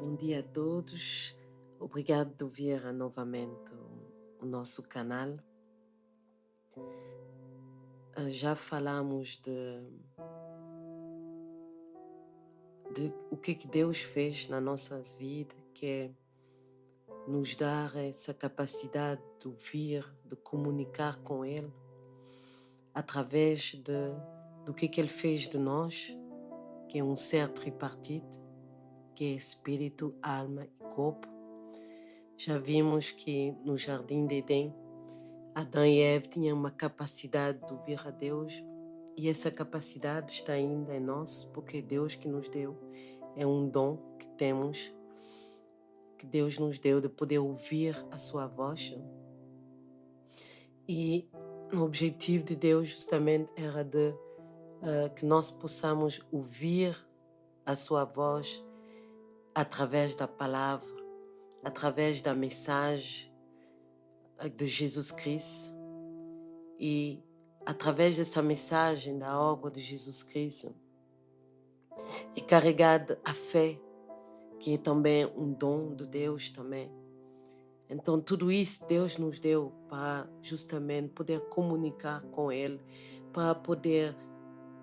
Bom dia a todos. Obrigado de ouvir novamente o nosso canal. Já falamos de o que Deus fez na nossa vida, que é nos dar essa capacidade de ouvir, de comunicar com Ele, através do que Ele fez de nós, que é um ser tripartite, que é espírito, alma e corpo. Já vimos que no Jardim de Éden, Adão e Eva tinham uma capacidade de ouvir a Deus, e essa capacidade está ainda em nós, porque é Deus que nos deu. É um dom que temos, que Deus nos deu, de poder ouvir a sua voz. E o objetivo de Deus justamente era de que nós possamos ouvir a sua voz através da palavra, através da mensagem de Jesus Cristo. E através dessa mensagem da obra de Jesus Cristo é carregada a fé, que é também um dom de Deus também. Então tudo isso Deus nos deu para justamente poder comunicar com Ele, para poder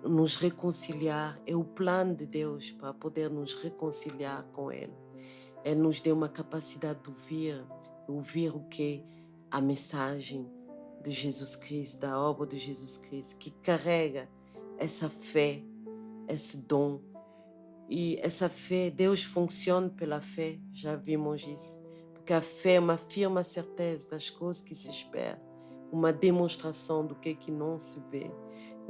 nos reconciliar. É o plano de Deus para poder nos reconciliar com Ele. Ele nos deu uma capacidade de ouvir o que? A mensagem de Jesus Cristo, da obra de Jesus Cristo, que carrega essa fé, esse dom. E essa fé, Deus funciona pela fé, já vimos isso. Porque a fé é uma firme certeza das coisas que se espera, uma demonstração do que não se vê.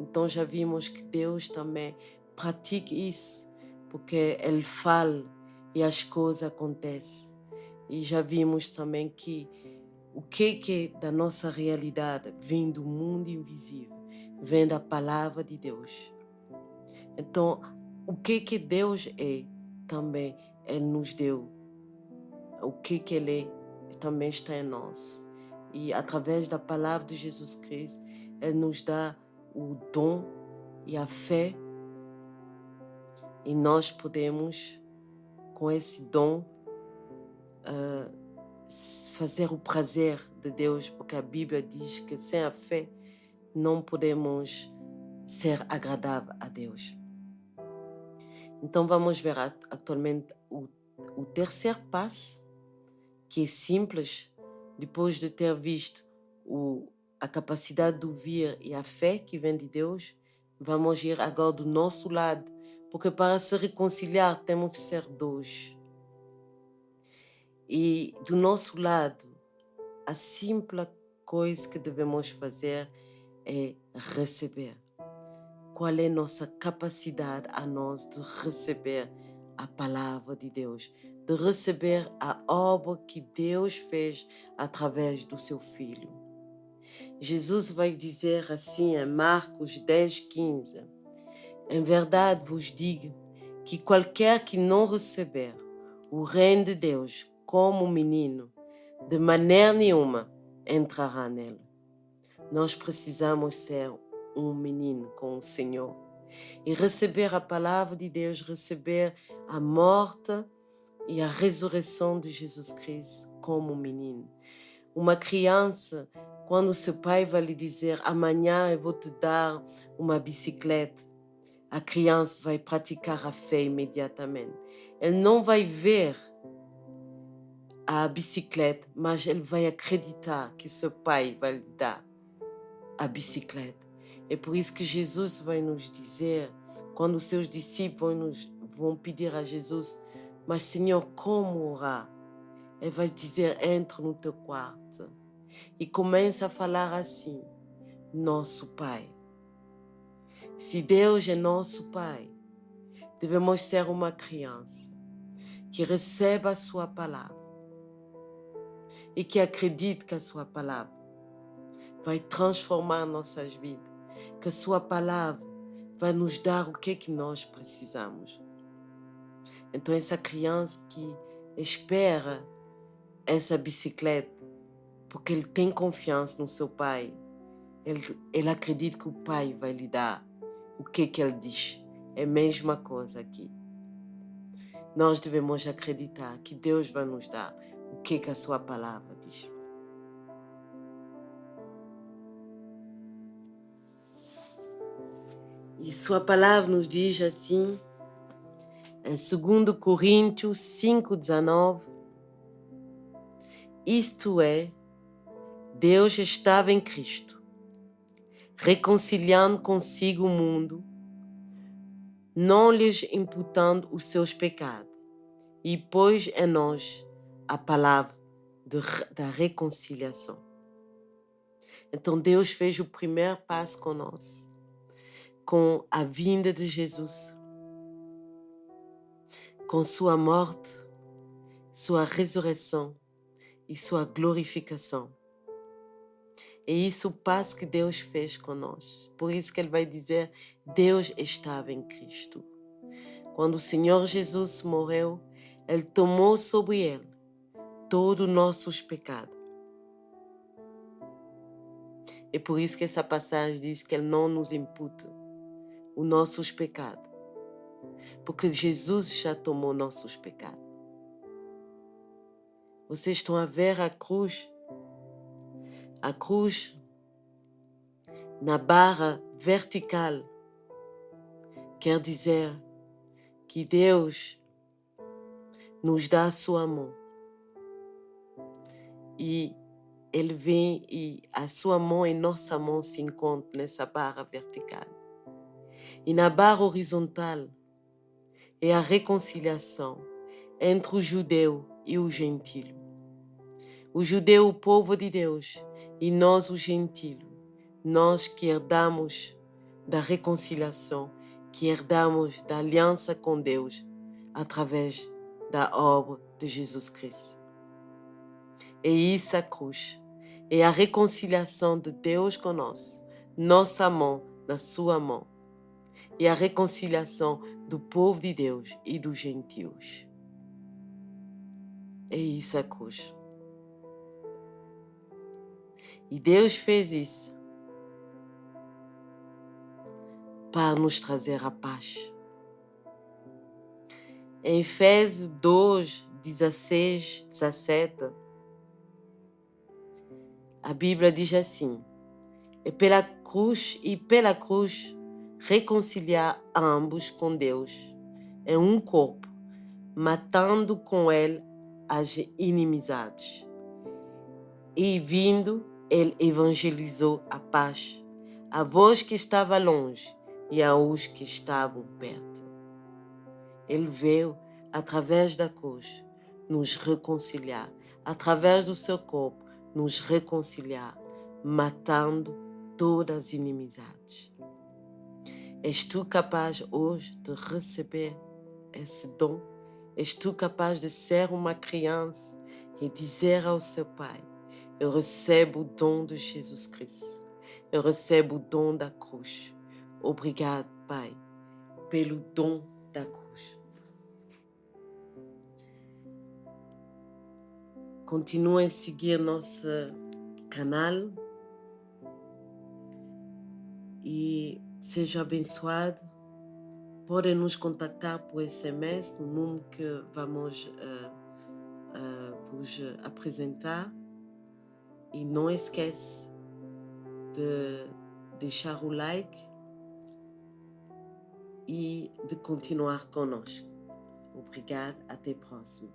Então já vimos que Deus também pratica isso, porque Ele fala e as coisas acontecem. E já vimos também que o que é da nossa realidade vem do mundo invisível, vem da palavra de Deus. Então, o que Deus é, também Ele nos deu. O que Ele é, também está em nós. E através da palavra de Jesus Cristo, Ele nos dá o dom e a fé. E nós podemos, com esse dom, fazer o prazer de Deus, porque a Bíblia diz que sem a fé não podemos ser agradável a Deus. Então vamos ver atualmente o terceiro passo, que é simples. Depois de ter visto a capacidade de ouvir e a fé que vem de Deus, vamos ir agora do nosso lado, porque para se reconciliar temos que ser dois. E do nosso lado, a simples coisa que devemos fazer é receber. Qual é a nossa capacidade a nós de receber a palavra de Deus, de receber a obra que Deus fez através do seu Filho. Jesus vai dizer assim em Marcos 10:15: em verdade vos digo que qualquer que não receber o reino de Deus como menino, de maneira nenhuma entrará nele. Nós precisamos ser um menino com o Senhor e receber a palavra de Deus, receber a morte e a ressurreição de Jesus Cristo como menino. Uma criança, quando seu pai vai lhe dizer amanhã eu vou te dar uma bicicleta, a criança vai praticar a fé imediatamente. Ele não vai ver a bicicleta, mas ele vai acreditar que seu pai vai lhe dar a bicicleta. É por isso que Jesus vai nos dizer, quando os seus discípulos vão pedir a Jesus, mas Senhor, como orar? Ele vai dizer, entra no teu quarto e começa a falar assim, nosso Pai. Se Deus é nosso Pai, devemos ser uma criança que recebe a sua palavra e que acredite que a sua palavra vai transformar nossas vidas, que a sua palavra vai nos dar o que nós precisamos. Então essa criança que espera essa bicicleta, porque ele tem confiança no seu pai, ele acredita que o pai vai lhe dar o que ele diz. É a mesma coisa aqui. Nós devemos acreditar que Deus vai nos dar o que a sua palavra diz. E sua palavra nos diz assim, em 2 Coríntios 5,19, isto é, Deus estava em Cristo, reconciliando consigo o mundo, não lhes imputando os seus pecados, e pôs em nós a palavra da reconciliação. Então Deus fez o primeiro passo conosco, com a vinda de Jesus, com sua morte, sua ressurreição e sua glorificação. É isso o passo que Deus fez conosco. Por isso que ele vai dizer, Deus estava em Cristo. Quando o Senhor Jesus morreu, ele tomou sobre ele todos os nossos pecados. É por isso que essa passagem diz que ele não nos imputa os nossos pecados. Porque Jesus já tomou nossos pecados. Vocês estão a ver a cruz? A cruz na barra vertical quer dizer que Deus nos dá a sua mão. E ele vem e a sua mão e nossa mão se encontram nessa barra vertical. E na barra horizontal é a reconciliação entre o judeu e o gentio. O judeu, o povo de Deus, e nós, o gentio, nós que herdamos da reconciliação, que herdamos da aliança com Deus através da obra de Jesus Cristo. É isso a cruz, é a reconciliação de Deus conosco, nossa mão na sua mão, e a reconciliação do povo de Deus e dos gentios. É isso a cruz. E Deus fez isso para nos trazer a paz. Em Efésios 2, 16, 17, a Bíblia diz assim, e pela cruz reconciliar ambos com Deus em um corpo, matando com ele as inimizades. E vindo, ele evangelizou a paz a vós que estava longe e aos que estavam perto. Ele veio, através da cruz, nos reconciliar, através do seu corpo, nos reconciliar, matando todas as inimizades. És tu capaz hoje de receber esse dom? És tu capaz de ser uma criança e dizer ao seu pai, eu recebo o dom de Jesus Cristo, eu recebo o dom da cruz. Obrigado, Pai, pelo dom da cruz. Continuem a seguir nosso canal e seja abençoado. Podem nos contactar por SMS no número que vamos vos apresentar. E não esquece de deixar o like e de continuar conosco. Obrigado, até a próxima.